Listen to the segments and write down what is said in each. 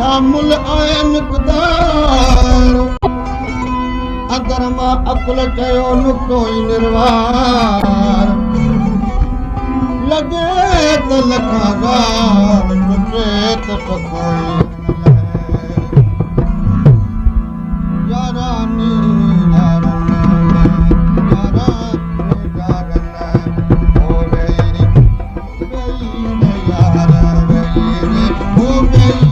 शामिल आए मिक़दार अगर मां अकुल चयो नुक्तो ई निर्वार लगे त लखागार टुटे त कोई यारानी यारन यारन ओ वैरी यारन वैरी ओ वैरी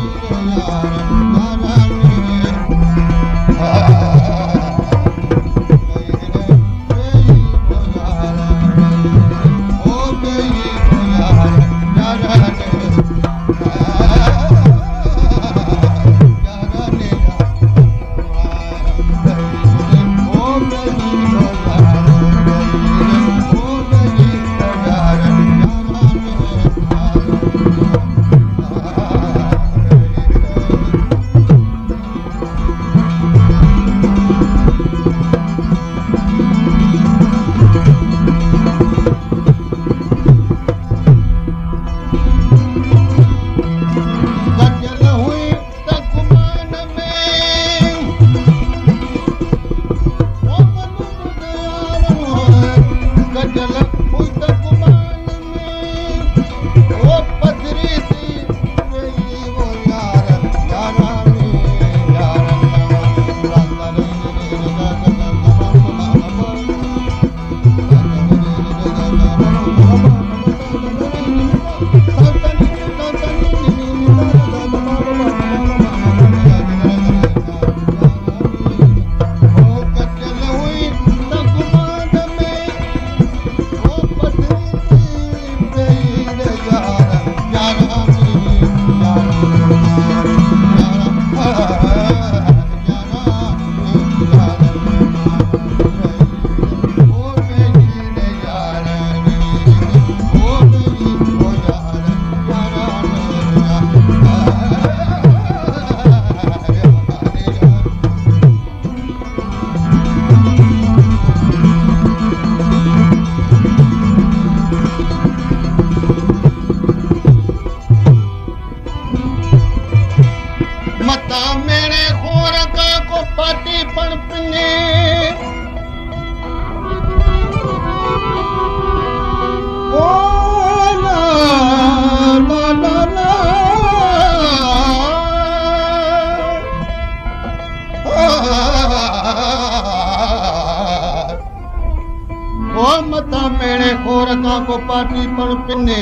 पाटी पण पिने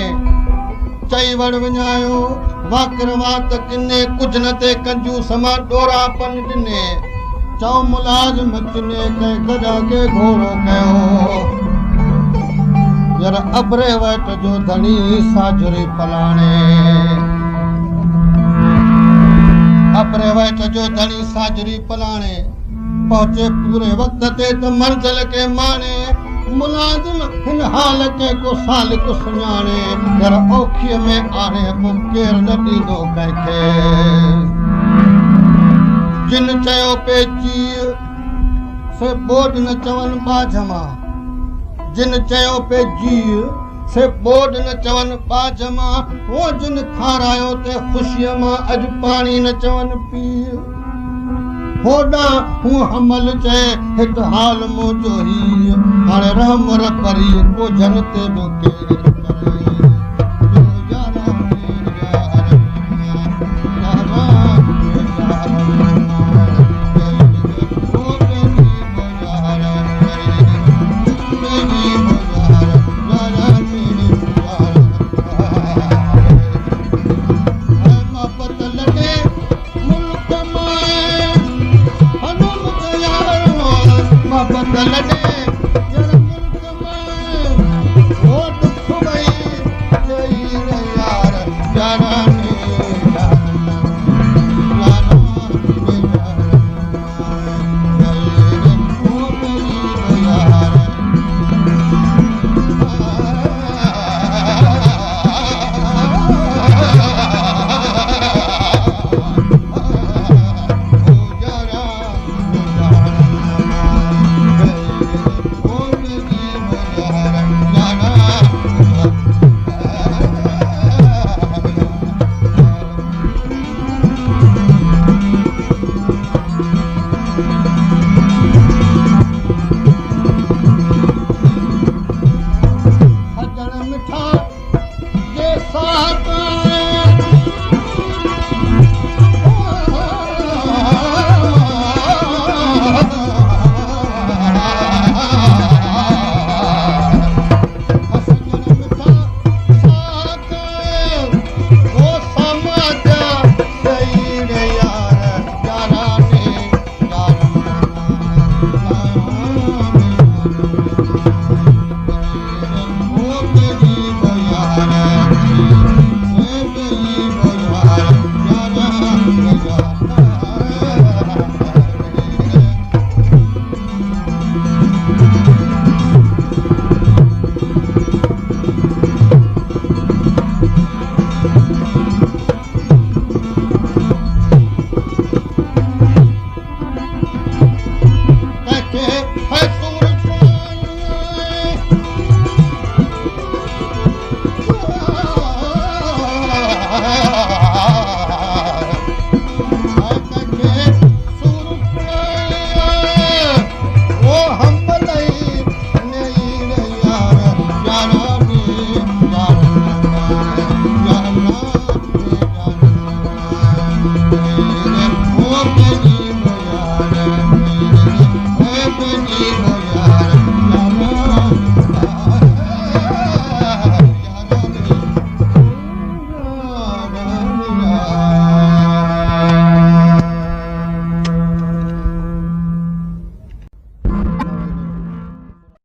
चई वड़ विञायो वाकर वात किने कुझ न ते कंजू समा डोरा पन ॾिने चओ मुलाज़िम चिने कंहिं गजा के घोड़ो कयो यार अबरे वट जो धनी साजुरी पलाणे अबरे वट जो धनी साजुरी पलाणे पहुंचे पूरे वक्त ते त मंज़िल के माने मुलाज़िम हिन हाल के को साल को सुञाणे यार औखीअ में आणे पोइ केरु न ॾींदो कंहिंखे जिन चयो पे जीउ से ॿोॾ न चवनि बाझ मां जिन चयो पे जीउ से ॿोॾ न चवनि बाझ मां हो जिन खारायो ते ख़ुशीअ मां अॼु पाणी न चवनि पीउ होॾा हूं हमल चए हिकु हाल मुंहिंजो ही हाणे रहम रपरी को जन ते बि केरु लॾे